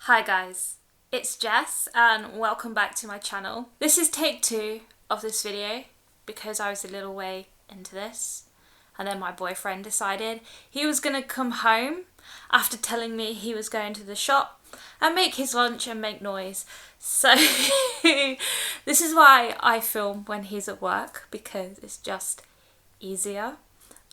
Hi guys, it's Jess and welcome back to my channel. This is take 2 of this video because I was a little way into this and then my boyfriend decided he was going to come home after telling me he was going to the shop and make his lunch and make noise. So this is why I film when he's at work, because it's just easier.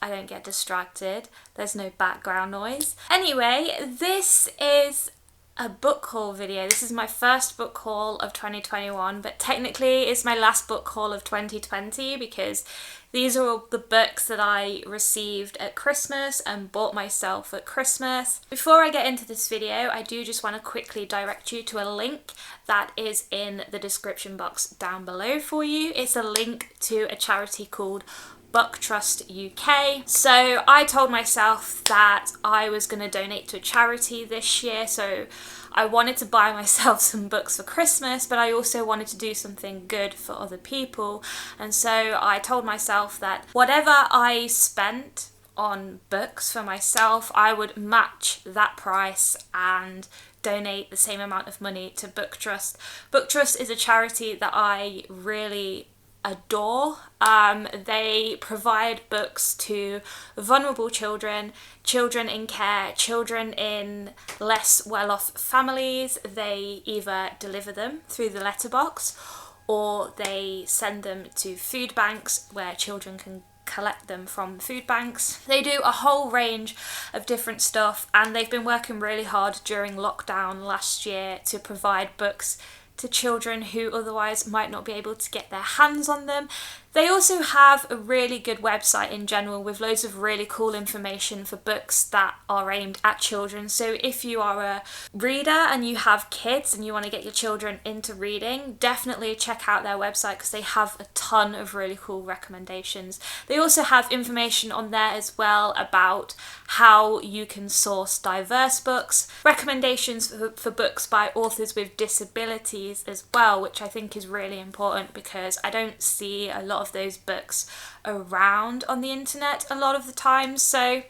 I don't get distracted, there's no background noise. Anyway, this is a book haul video. This is my first book haul of 2021, but technically it's my last book haul of 2020 because these are all the books that I received at Christmas and bought myself at Christmas. Before I get into this video, I do just want to quickly direct you to a link that is in the description box down below for you. It's a link to a charity called Book Trust UK. So I told myself that I was going to donate to a charity this year, so I wanted to buy myself some books for Christmas, but I also wanted to do something good for other people. And so I told myself that whatever I spent on books for myself, I would match that price and donate the same amount of money to Book Trust. Book Trust is a charity that I really adore. They provide books to vulnerable children, children in care, children in less well-off families. They either deliver them through the letterbox or they send them to food banks where children can collect them from food banks. They do a whole range of different stuff, and they've been working really hard during lockdown last year to provide books to children who otherwise might not be able to get their hands on them. They also have a really good website in general with loads of really cool information for books that are aimed at children. So if you are a reader and you have kids and you want to get your children into reading, definitely check out their website because they have a ton of really cool recommendations. They also have information on there as well about how you can source diverse books, recommendations for books by authors with disabilities as well, which I think is really important because I don't see a lot of those books around on the internet a lot of the time. So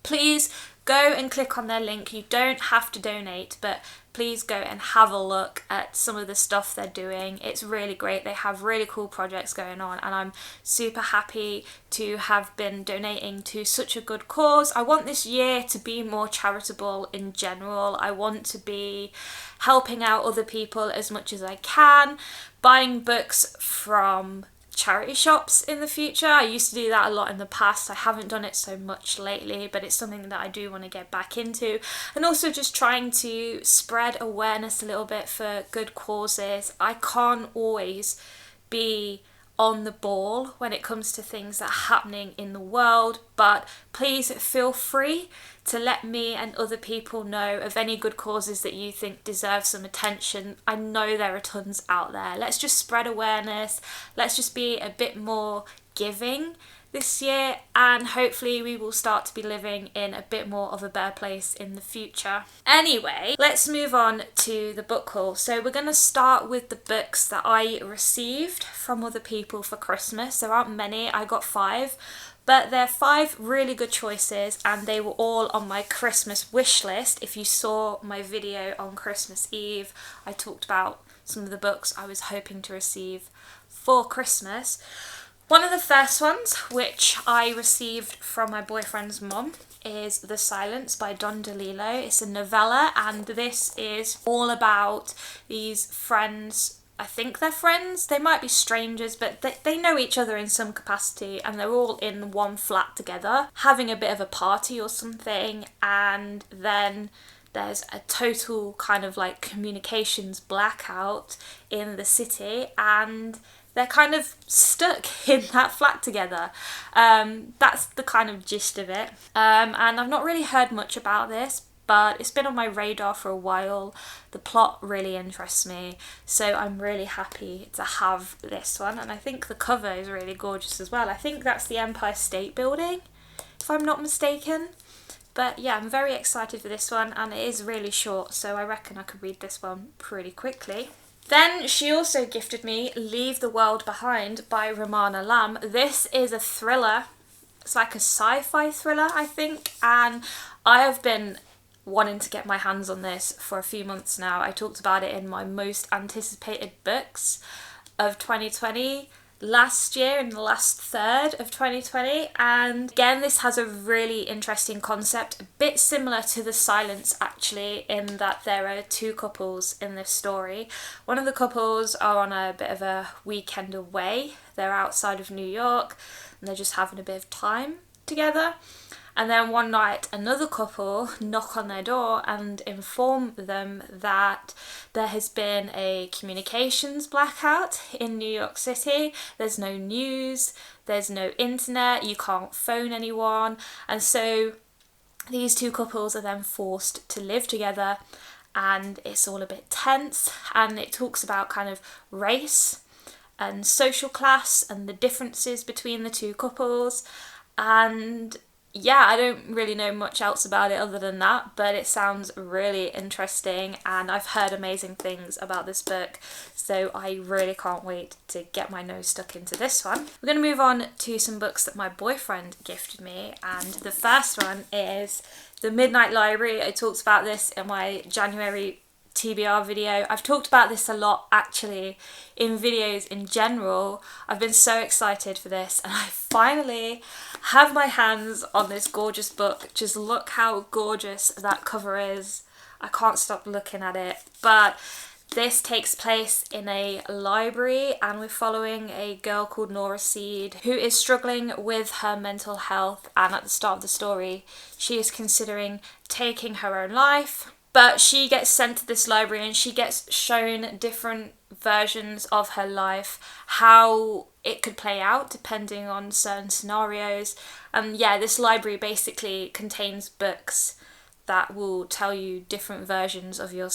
please go and click on their link. You don't have to donate, but please go and have a look at some of the stuff they're doing. It's really great. They have really cool projects going on and I'm super happy to have been donating to such a good cause. I want this year to be more charitable in general. I want to be helping out other people as much as I can, buying books from charity shops in the future. I used to do that a lot in the past. I haven't done it so much lately, but it's something that I do want to get back into. And also just trying to spread awareness a little bit for good causes. I can't always be on the ball when it comes to things that are happening in the world, but please feel free to let me and other people know of any good causes that you think deserve some attention. I know there are tons out there. Let's just spread awareness. Let's just be a bit more giving this year, and hopefully we will start to be living in a bit more of a better place in the future. Anyway, let's move on to the book haul. So we're going to start with the books that I received from other people for Christmas. There aren't many, I got 5. But they're 5 really good choices and they were all on my Christmas wish list. If you saw my video on Christmas Eve, I talked about some of the books I was hoping to receive for Christmas. One of the first ones, which I received from my boyfriend's mum, is The Silence by Don DeLillo. It's a novella and this is all about these friends. I think they're friends, they might be strangers, but they know each other in some capacity and they're all in one flat together, having a bit of a party or something, and then there's a total kind of like communications blackout in the city and they're kind of stuck in that flat together. That's the kind of gist of it. And I've not really heard much about this, but it's been on my radar for a while. The plot really interests me, so I'm really happy to have this one. And I think the cover is really gorgeous as well. I think that's the Empire State Building, if I'm not mistaken. But yeah, I'm very excited for this one, and it is really short, so I reckon I could read this one pretty quickly. Then she also gifted me Leave the World Behind by Rumaan Alam. This is a thriller. It's like a sci-fi thriller, I think, and I have been wanting to get my hands on this for a few months now. I talked about it in my most anticipated books of 2020 last year, in the last third of 2020, and again this has a really interesting concept, a bit similar to The Silence actually, in that there are two couples in this story. One of the couples are on a bit of a weekend away, they're outside of New York and they're just having a bit of time together. And then one night, another couple knock on their door and inform them that there has been a communications blackout in New York City. There's no news, there's no internet, you can't phone anyone. And so these two couples are then forced to live together, and it's all a bit tense. And it talks about kind of race and social class and the differences between the two couples. And yeah, I don't really know much else about it other than that, but it sounds really interesting and I've heard amazing things about this book, so I really can't wait to get my nose stuck into this one. We're going to move on to some books that my boyfriend gifted me, and the first one is The Midnight Library. I talked about this in my January TBR video. I've talked about this a lot actually in videos in general. I've been so excited for this, and I finally have my hands on this gorgeous book. Just look how gorgeous that cover is. I can't stop looking at it. But this takes place in a library, and we're following a girl called Nora Seed who is struggling with her mental health, and at the start of the story she is considering taking her own life. But she gets sent to this library and she gets shown different versions of her life, how it could play out depending on certain scenarios. And yeah, this library basically contains books that will tell you different versions of your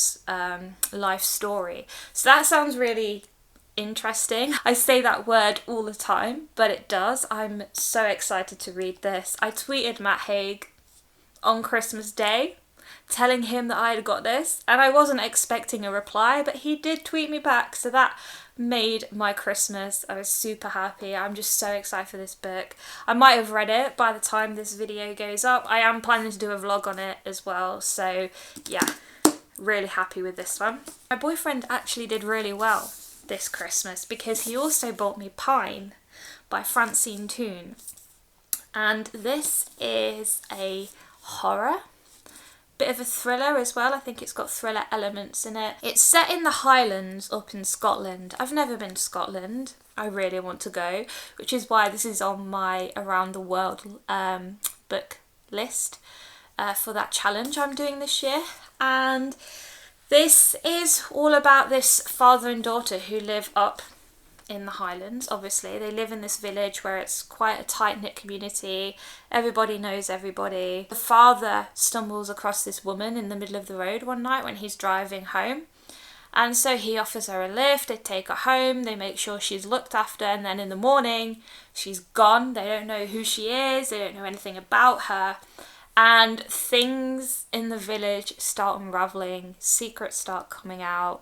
life story. So that sounds really interesting. I say that word all the time, but it does. I'm so excited to read this. I tweeted Matt Haig on Christmas Day telling him that I had got this, and I wasn't expecting a reply, but he did tweet me back, so that made my Christmas. I was super happy. I'm just so excited for this book. I might have read it by the time this video goes up. I am planning to do a vlog on it as well, so yeah, really happy with this one. My boyfriend actually did really well this Christmas because he also bought me Pine by Francine Toon, and this is a horror, bit of a thriller as well. I think it's got thriller elements in it. It's set in the Highlands up in Scotland. I've never been to Scotland. I really want to go, which is why this is on my Around the World book list for that challenge I'm doing this year. And this is all about this father and daughter who live up in the Highlands. Obviously they live in this village where it's quite a tight-knit community, everybody knows everybody. The father stumbles across this woman in the middle of the road one night when he's driving home, and so he offers her a lift. They take her home, they make sure she's looked after, and then in the morning she's gone. They don't know who she is, they don't know anything about her, and things in the village start unraveling, secrets start coming out.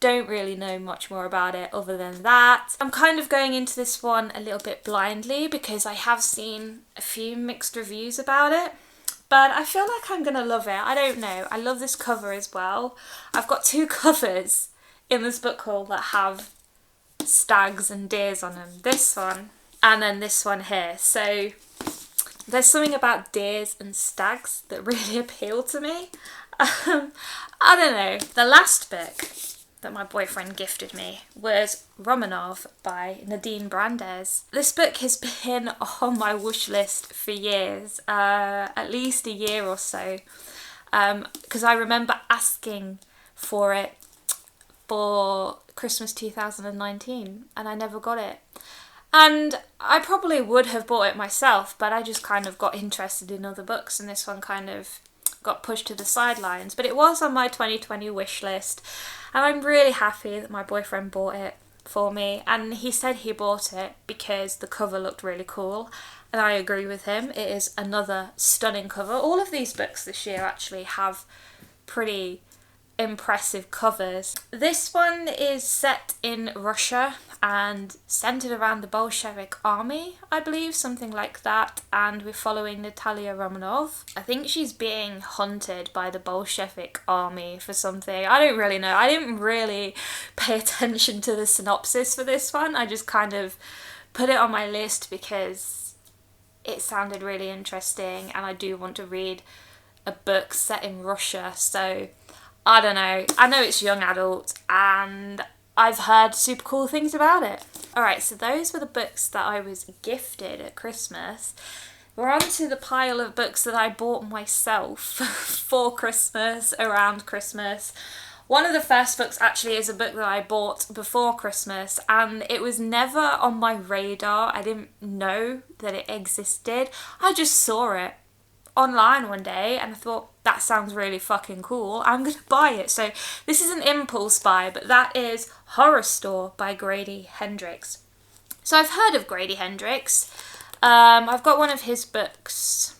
Don't really know much more about it other than that. I'm kind of going into this one a little bit blindly because I have seen a few mixed reviews about it, but I feel like I'm gonna love it. I don't know. I love this cover as well. I've got two covers in this book haul that have stags and deers on them. This one and then this one here. So there's something about deers and stags that really appeal to me. I don't know. The last book that my boyfriend gifted me was Romanov by Nadine Brandes. This book has been on my wish list for years, at least a year or so, because I remember asking for it for Christmas 2019 and I never got it. And I probably would have bought it myself, but I just kind of got interested in other books and this one kind of got pushed to the sidelines. But it was on my 2020 wish list, and I'm really happy that my boyfriend bought it for me. And he said he bought it because the cover looked really cool, and I agree with him. It is another stunning cover. All of these books this year actually have pretty impressive covers. This one is set in Russia, and centered around the Bolshevik army, I believe, something like that. And we're following Natalia Romanov. I think she's being hunted by the Bolshevik army for something. I don't really know. I didn't really pay attention to the synopsis for this one. I just kind of put it on my list because it sounded really interesting and I do want to read a book set in Russia. So I don't know. I know it's young adult and I've heard super cool things about it. Alright, so those were the books that I was gifted at Christmas. We're on to the pile of books that I bought myself for Christmas, around Christmas. One of the first books actually is a book that I bought before Christmas and it was never on my radar. I didn't know that it existed. I just saw it online one day and I thought, that sounds really fucking cool, I'm gonna buy it. So this is an impulse buy, but that is Horrorstör by Grady Hendrix. So I've heard of Grady Hendrix. I've got one of his books,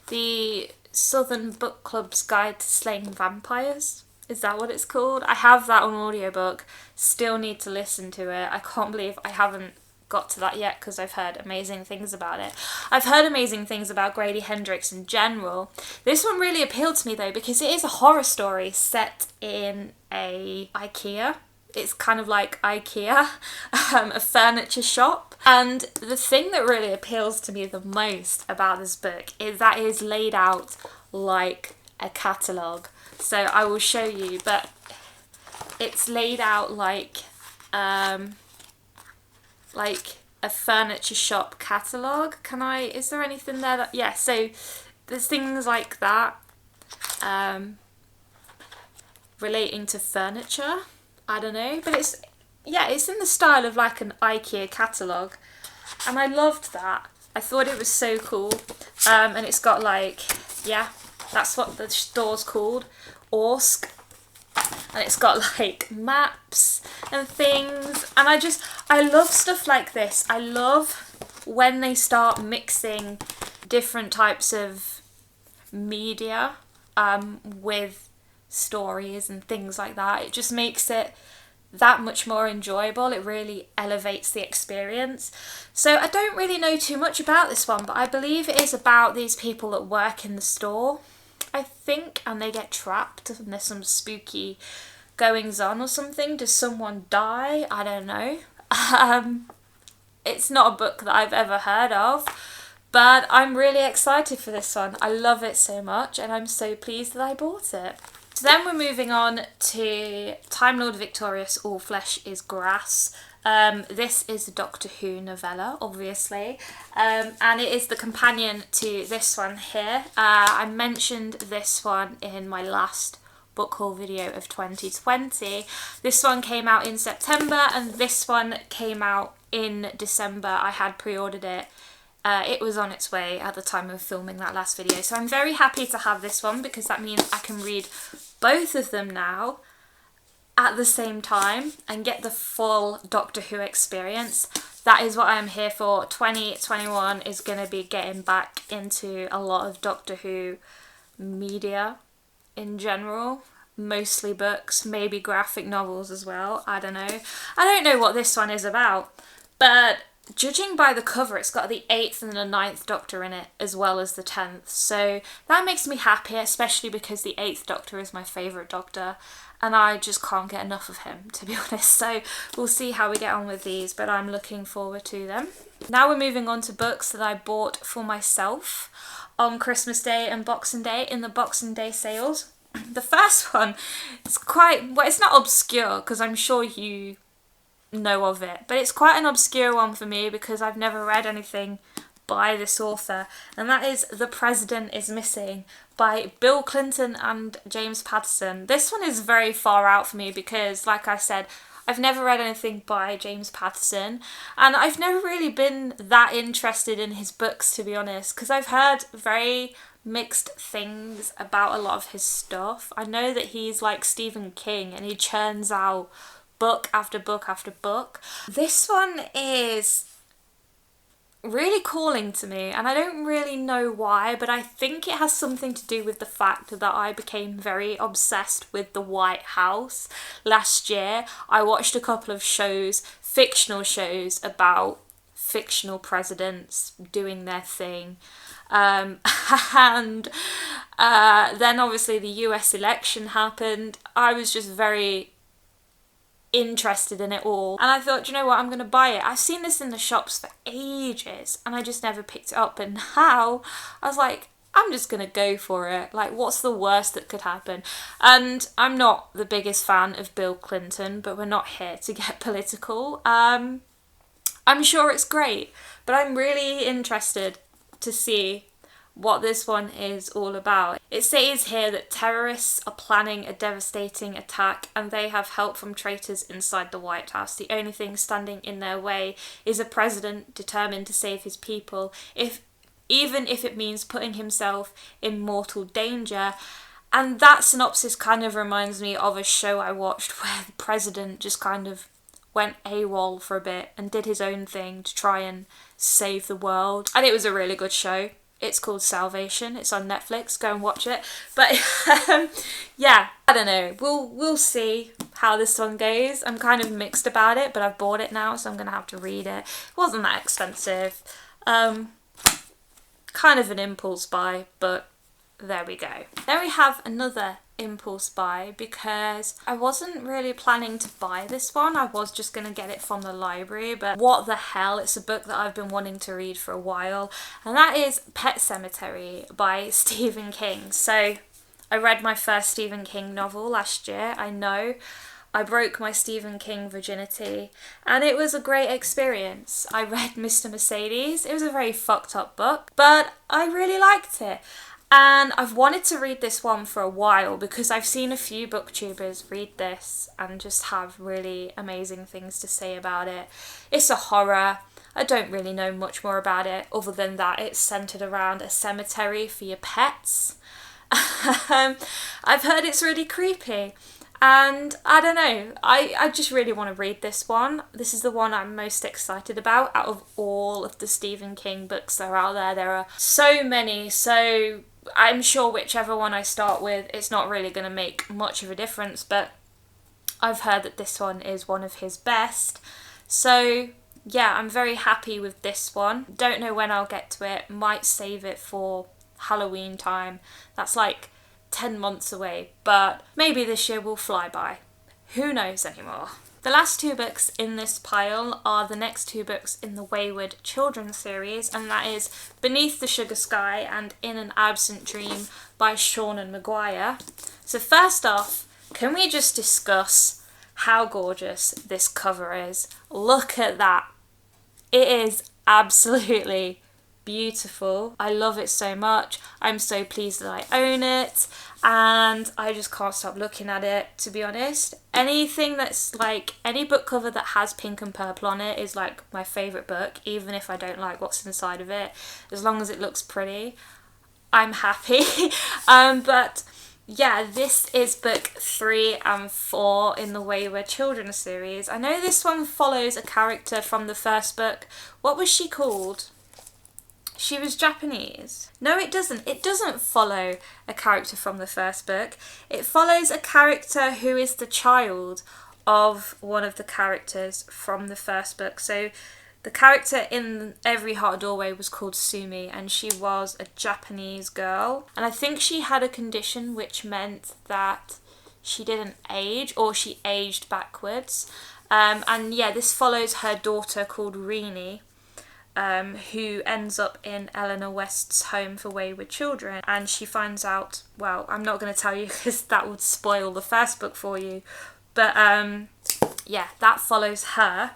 the Southern Book Club's Guide to Slaying Vampires. Is that what it's called? I have that on audiobook. Still need to listen to it. I can't believe I haven't got to that yet because I've heard amazing things about it. I've heard amazing things about Grady Hendrix in general. This one really appealed to me though because it is a horror story set in a IKEA. It's kind of like IKEA, a furniture shop. And the thing that really appeals to me the most about this book is that it is laid out like a catalogue. So I will show you, but it's laid out like a furniture shop catalogue. Is there anything there that, yeah, so there's things like that relating to furniture. I don't know, but it's in the style of like an IKEA catalogue and I loved that. I thought it was so cool. And it's got like, yeah, that's what the store's called, Orsk. And it's got like maps and things and I love stuff like this. I love when they start mixing different types of media with stories and things like that. It just makes it that much more enjoyable. It really elevates the experience. So I don't really know too much about this one, but I believe it is about these people that work in the store, I think, and they get trapped and there's some spooky goings on or something. Does someone die? I don't know. It's not a book that I've ever heard of, but I'm really excited for this one. I love it so much and I'm so pleased that I bought it. So then we're moving on to Time Lord Victorious, All Flesh is Grass. This is a Doctor Who novella, obviously, and it is the companion to this one here. I mentioned this one in my last book haul video of 2020. This one came out in September and this one came out in December. I had pre-ordered it. It was on its way at the time of filming that last video. So I'm very happy to have this one because that means I can read both of them now at the same time and get the full Doctor Who experience. That is what I'm here for. 2021 is going to be getting back into a lot of Doctor Who media in general. Mostly books, maybe graphic novels as well. I don't know. I don't know what this one is about, but judging by the cover, it's got the 8th and the 9th Doctor in it, as well as the 10th. So that makes me happy, especially because the 8th Doctor is my favourite Doctor, and I just can't get enough of him, to be honest. So we'll see how we get on with these, but I'm looking forward to them. Now we're moving on to books that I bought for myself on Christmas Day and Boxing Day in the Boxing Day sales. The first one is quite, well, it's not obscure, because I'm sure you know of it, but it's quite an obscure one for me because I've never read anything by this author, and that is The President is Missing by Bill Clinton and James Patterson. This one is very far out for me because, like I said, I've never read anything by James Patterson and I've never really been that interested in his books, to be honest, because I've heard very mixed things about a lot of his stuff. I know that he's like Stephen King and he churns out book after book after book. This one is really calling to me, and I don't really know why, but I think it has something to do with the fact that I became very obsessed with the White House last year. I watched a couple of shows, fictional shows about fictional presidents doing their thing. And then obviously the US election happened. I was just very interested in it all, and I thought, you know what, I'm gonna buy it. I've seen this in the shops for ages and I just never picked it up, and now I was like, I'm just gonna go for it. Like, what's the worst that could happen? And I'm not the biggest fan of Bill Clinton, but we're not here to get political. I'm sure it's great, but I'm really interested to see what this one is all about. It says here that terrorists are planning a devastating attack and they have help from traitors inside the White House. The only thing standing in their way is a president determined to save his people, even if it means putting himself in mortal danger. And that synopsis kind of reminds me of a show I watched where the president just kind of went AWOL for a bit and did his own thing to try and save the world. And it was a really good show. It's called Salvation. It's on Netflix. Go and watch it. But yeah, I don't know. We'll see how this one goes. I'm kind of mixed about it, but I've bought it now, so I'm gonna have to read it. It wasn't that expensive. Kind of an impulse buy, but there we go. Then we have another impulse buy because I wasn't really planning to buy this one. I was just going to get it from the library, but what the hell, it's a book that I've been wanting to read for a while, and that is Pet Sematary by Stephen King. So I read my first Stephen King novel last year. I know I broke my Stephen King virginity, and it was a great experience. I read Mr. Mercedes. It was a very fucked up book, but I really liked it. And I've wanted to read this one for a while because I've seen a few booktubers read this and just have really amazing things to say about it. It's a horror. I don't really know much more about it other than that it's centred around a cemetery for your pets. I've heard it's really creepy. And I don't know, I just really want to read this one. This is the one I'm most excited about out of all of the Stephen King books that are out there. There are so many, so I'm sure whichever one I start with, it's not really going to make much of a difference, but I've heard that this one is one of his best. So yeah, I'm very happy with this one. Don't know when I'll get to it. Might save it for Halloween time. That's like 10 months away, but maybe this year will fly by. Who knows anymore? The last two books in this pile are the next two books in the Wayward Children series, and that is Beneath the Sugar Sky and In an Absent Dream by Seanan McGuire. So first off, can we just discuss how gorgeous this cover is? Look at that. It is absolutely beautiful. I love it so much. I'm so pleased that I own it, and I just can't stop looking at it, to be honest. Anything that's like, any book cover that has pink and purple on it is like my favourite book, even if I don't like what's inside of it. As long as it looks pretty, I'm happy. But yeah, this is book 3 and 4 in the Wayward Children series. I know this one follows a character from the first book. What was she called? She was Japanese. No, it doesn't. It doesn't follow a character from the first book. It follows a character who is the child of one of the characters from the first book. So the character in Every Hot Doorway was called Sumi, and she was a Japanese girl. And I think she had a condition which meant that she didn't age, or she aged backwards. And yeah, this follows her daughter called Rini, who ends up in Eleanor West's home for wayward children, and she finds out, well, I'm not going to tell you because that would spoil the first book for you, but yeah, that follows her,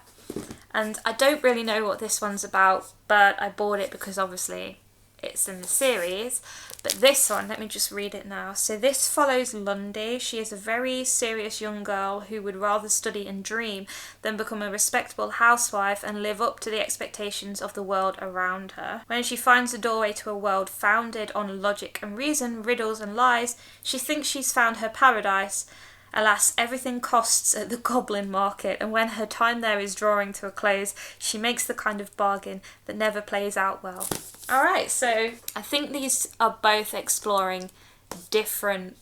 and I don't really know what this one's about, but I bought it because obviously it's in the series. But this one, let me just read it now. So this follows Lundy. She is a very serious young girl who would rather study and dream than become a respectable housewife and live up to the expectations of the world around her. When she finds a doorway to a world founded on logic and reason, riddles and lies, she thinks she's found her paradise. Alas, everything costs at the Goblin Market, and when her time there is drawing to a close, she makes the kind of bargain that never plays out well. Alright, so I think these are both exploring different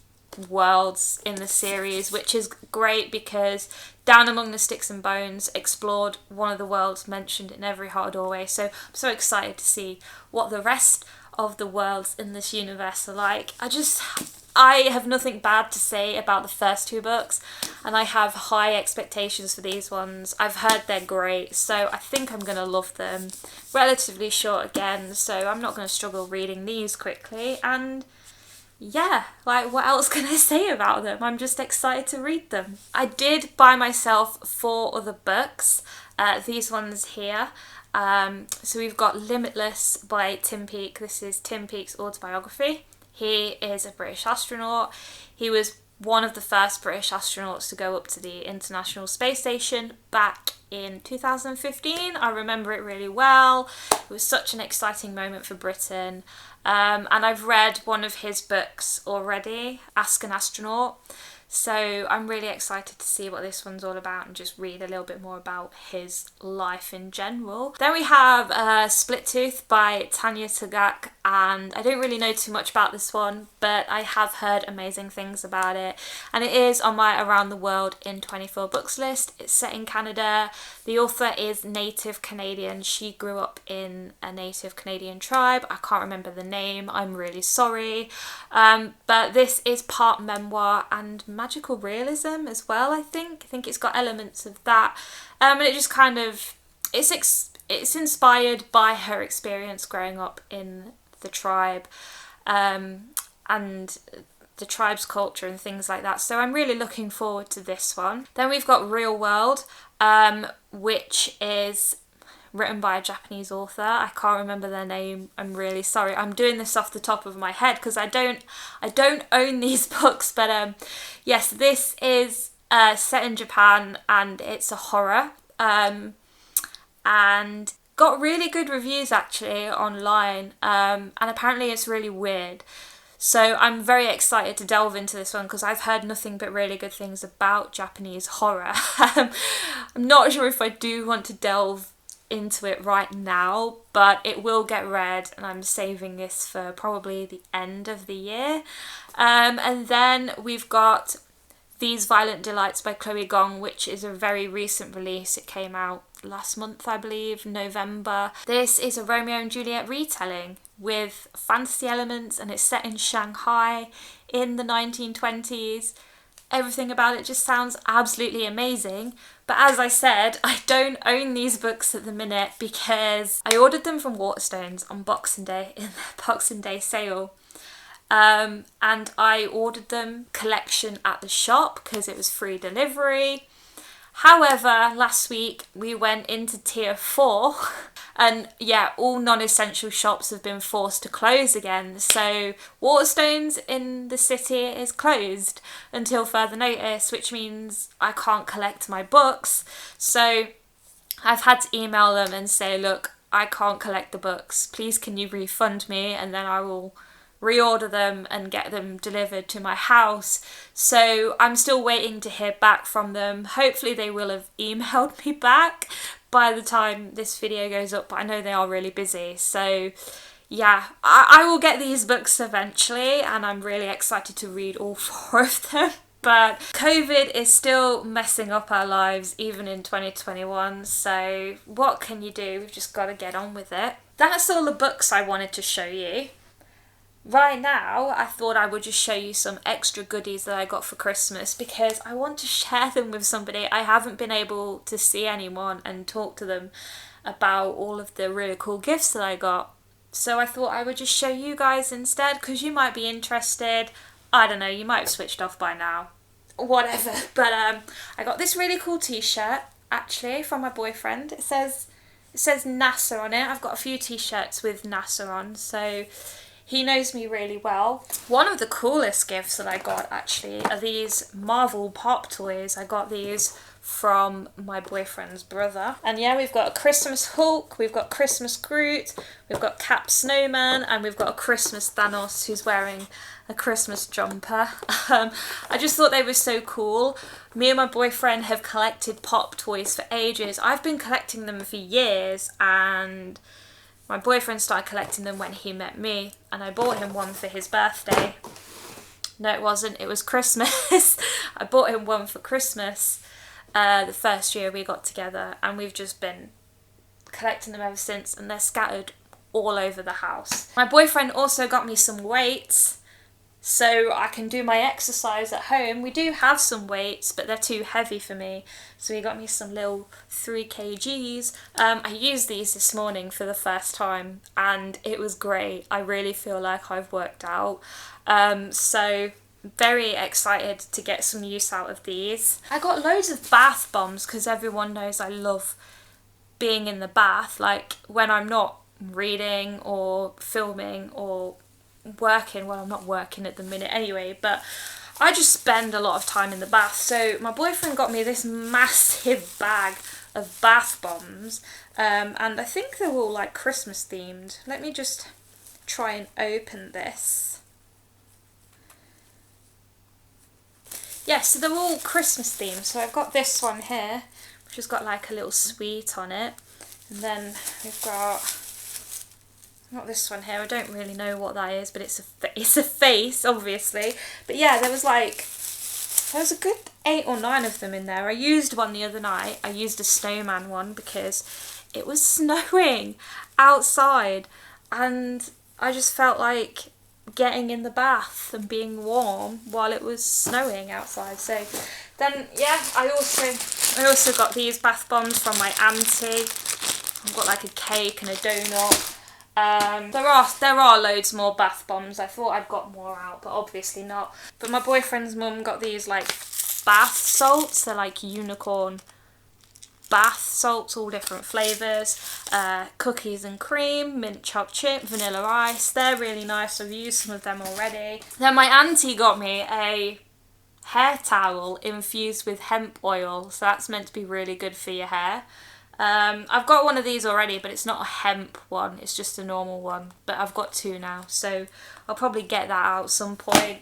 worlds in the series, which is great because Down Among the Sticks and Bones explored one of the worlds mentioned in Every Heart a Doorway, so I'm so excited to see what the rest of the worlds in this universe are like. I have nothing bad to say about the first two books, and I have high expectations for these ones. I've heard they're great, so I think I'm going to love them. Relatively short again, so I'm not going to struggle reading these quickly, and yeah, like what else can I say about them? I'm just excited to read them. I did buy myself 4 other books, these ones here. So we've got Limitless by Tim Peake. This is Tim Peake's autobiography. He is a British astronaut. He was one of the first British astronauts to go up to the International Space Station back in 2015. I remember it really well. It was such an exciting moment for Britain. And I've read one of his books already, Ask an Astronaut. So I'm really excited to see what this one's all about and just read a little bit more about his life in general. Then we have Split Tooth by Tanya Tagaq, and I don't really know too much about this one, but I have heard amazing things about it. And it is on my Around the World in 24 books list. It's set in Canada. The author is Native Canadian. She grew up in a Native Canadian tribe. I can't remember the name. I'm really sorry. But this is part memoir and magical realism as well, I think. I think it's got elements of that. And it just kind of, it's inspired by her experience growing up in the tribe and the tribe's culture and things like that. So I'm really looking forward to this one. Then we've got Real World, which is written by a Japanese author. I can't remember their name. I'm really sorry. I'm doing this off the top of my head because I don't own these books. But yes, this is set in Japan and it's a horror. And got really good reviews actually online. And apparently it's really weird. So I'm very excited to delve into this one because I've heard nothing but really good things about Japanese horror. I'm not sure if I do want to delve into it right now, but it will get read and I'm saving this for probably the end of the year. And then we've got These Violent Delights by Chloe Gong, which is a very recent release. It came out last month, I believe, November. This is a Romeo and Juliet retelling with fantasy elements and it's set in Shanghai in the 1920s. Everything about it just sounds absolutely amazing. But as I said, I don't own these books at the minute because I ordered them from Waterstones on Boxing Day in their Boxing Day sale. And I ordered them collection at the shop because it was free delivery. However, last week we went into tier 4 and yeah, all non-essential shops have been forced to close again. So Waterstones in the city is closed until further notice, which means I can't collect my books. So I've had to email them and say, look, I can't collect the books. Please can you refund me and then I will reorder them and get them delivered to my house. So I'm still waiting to hear back from them. Hopefully they will have emailed me back by the time this video goes up, but I know they are really busy. So yeah, I will get these books eventually and I'm really excited to read all 4 of them. But COVID is still messing up our lives even in 2021, so what can you do? We've just got to get on with it. That's all the books I wanted to show you. Right now, I thought I would just show you some extra goodies that I got for Christmas because I want to share them with somebody. I haven't been able to see anyone and talk to them about all of the really cool gifts that I got. So I thought I would just show you guys instead because you might be interested. I don't know, you might have switched off by now. Whatever. But I got this really cool t-shirt actually from my boyfriend. It says NASA on it. I've got a few t-shirts with NASA on, so he knows me really well. One of the coolest gifts that I got actually are these Marvel Pop toys. I got these from my boyfriend's brother. And yeah, we've got a Christmas Hulk, we've got Christmas Groot, we've got Cap Snowman, and we've got a Christmas Thanos who's wearing a Christmas jumper. I just thought they were so cool. Me and my boyfriend have collected Pop toys for ages. I've been collecting them for years, and my boyfriend started collecting them when he met me, and I bought him one for his birthday. No, it wasn't. It was Christmas. I bought him one for Christmas the first year we got together, and we've just been collecting them ever since, and they're scattered all over the house. My boyfriend also got me some weights so I can do my exercise at home. We do have some weights, but they're too heavy for me, so he got me some little 3 kgs. I used these this morning for the first time, and it was great. I really feel like I've worked out. So very excited to get some use out of these. I got loads of bath bombs because everyone knows I love being in the bath, like when I'm not reading or filming or working. Well, I'm not working at the minute anyway, but I just spend a lot of time in the bath. So my boyfriend got me this massive bag of bath bombs, and I think they're all like Christmas themed. Let me just try and open this. Yeah, so they're all Christmas themed. So I've got this one here, which has got like a little sweet on it. And then we've got this one here. I don't really know what that is, but it's a face, obviously. But yeah, there was a good 8 or 9 of them in there. I used one the other night. I used a snowman one because it was snowing outside, and I just felt like getting in the bath and being warm while it was snowing outside. So then yeah, I also got these bath bombs from my auntie. I've got like a cake and a donut. There are loads more bath bombs. I thought I'd got more out, but obviously not. But my boyfriend's mum got these like bath salts. They're like unicorn bath salts, all different flavours. Cookies and cream, mint chocolate chip, vanilla ice. They're really nice. I've used some of them already. Then my auntie got me a hair towel infused with hemp oil, so that's meant to be really good for your hair. I've got one of these already, but it's not a hemp one, it's just a normal one. But I've got 2 now, so I'll probably get that out at some point.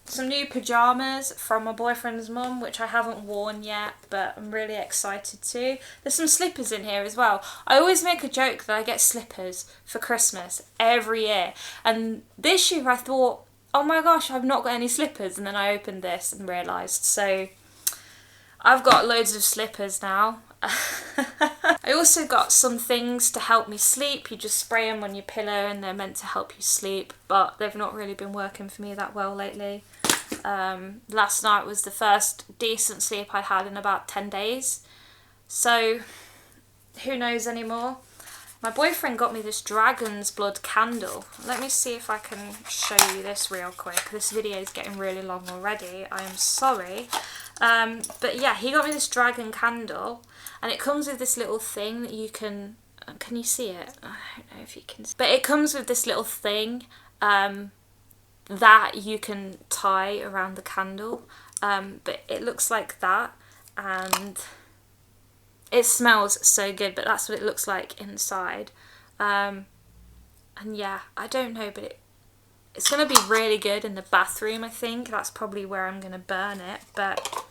Some new pyjamas from my boyfriend's mum, which I haven't worn yet, but I'm really excited to. There's some slippers in here as well. I always make a joke that I get slippers for Christmas every year. And this year I thought, oh my gosh, I've not got any slippers. And then I opened this and realised. So I've got loads of slippers now. I also got some things to help me sleep. You just spray them on your pillow and they're meant to help you sleep, but they've not really been working for me that well lately. Last night was the first decent sleep I'd had in about 10 days, so who knows anymore. My boyfriend got me this dragon's blood candle. Let me see if I can show you this real quick. This video is getting really long already, I am sorry. But yeah, he got me this dragon candle, and it comes with this little thing that you can you see it? I don't know if you can see. But it comes with this little thing that you can tie around the candle, but it looks like that, and it smells so good, but that's what it looks like inside. And yeah, I don't know, but it's going to be really good in the bathroom, I think. That's probably where I'm going to burn it, but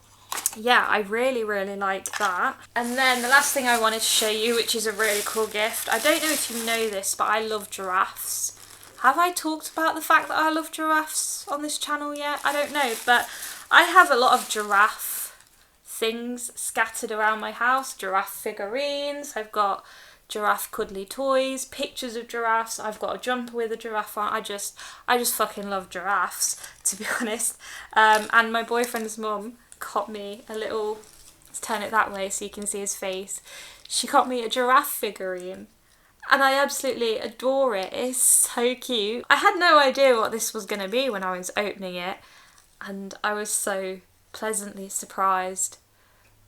yeah, I really, really like that. And then the last thing I wanted to show you, which is a really cool gift. I don't know if you know this, but I love giraffes. Have I talked about the fact that I love giraffes on this channel yet? I don't know, but I have a lot of giraffe things scattered around my house. Giraffe figurines, I've got giraffe cuddly toys, pictures of giraffes, I've got a jumper with a giraffe on. I just fucking love giraffes, to be honest. And my boyfriend's mum got me a little, let's turn it that way so you can see his face. She got me a giraffe figurine, and I absolutely adore it. It's so cute. I had no idea what this was going to be when I was opening it, and I was so pleasantly surprised.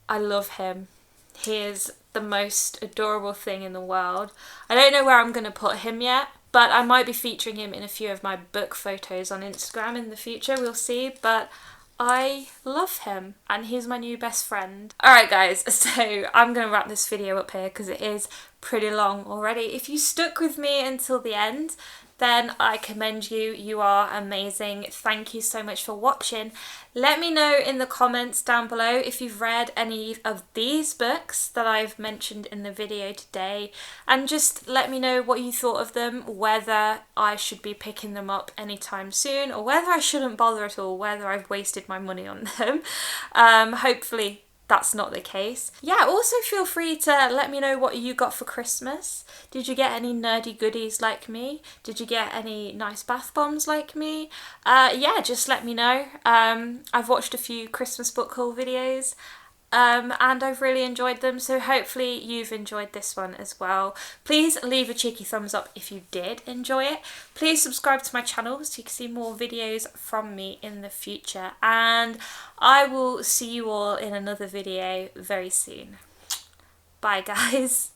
I love him. He is the most adorable thing in the world. I don't know where I'm going to put him yet, but I might be featuring him in a few of my book photos on Instagram in the future, we'll see. But I love him and he's my new best friend. Alright guys, so I'm going to wrap this video up here because it is pretty long already. If you stuck with me until the end, then I commend you. You are amazing. Thank you so much for watching. Let me know in the comments down below if you've read any of these books that I've mentioned in the video today, and just let me know what you thought of them, whether I should be picking them up anytime soon or whether I shouldn't bother at all, whether I've wasted my money on them. Hopefully that's not the case. Yeah, also feel free to let me know what you got for Christmas. Did you get any nerdy goodies like me? Did you get any nice bath bombs like me? Yeah, just let me know. I've watched a few Christmas book haul videos and I've really enjoyed them, so hopefully you've enjoyed this one as well. Please leave a cheeky thumbs up if you did enjoy it. Please subscribe to my channel so you can see more videos from me in the future, and I will see you all in another video very soon. Bye guys.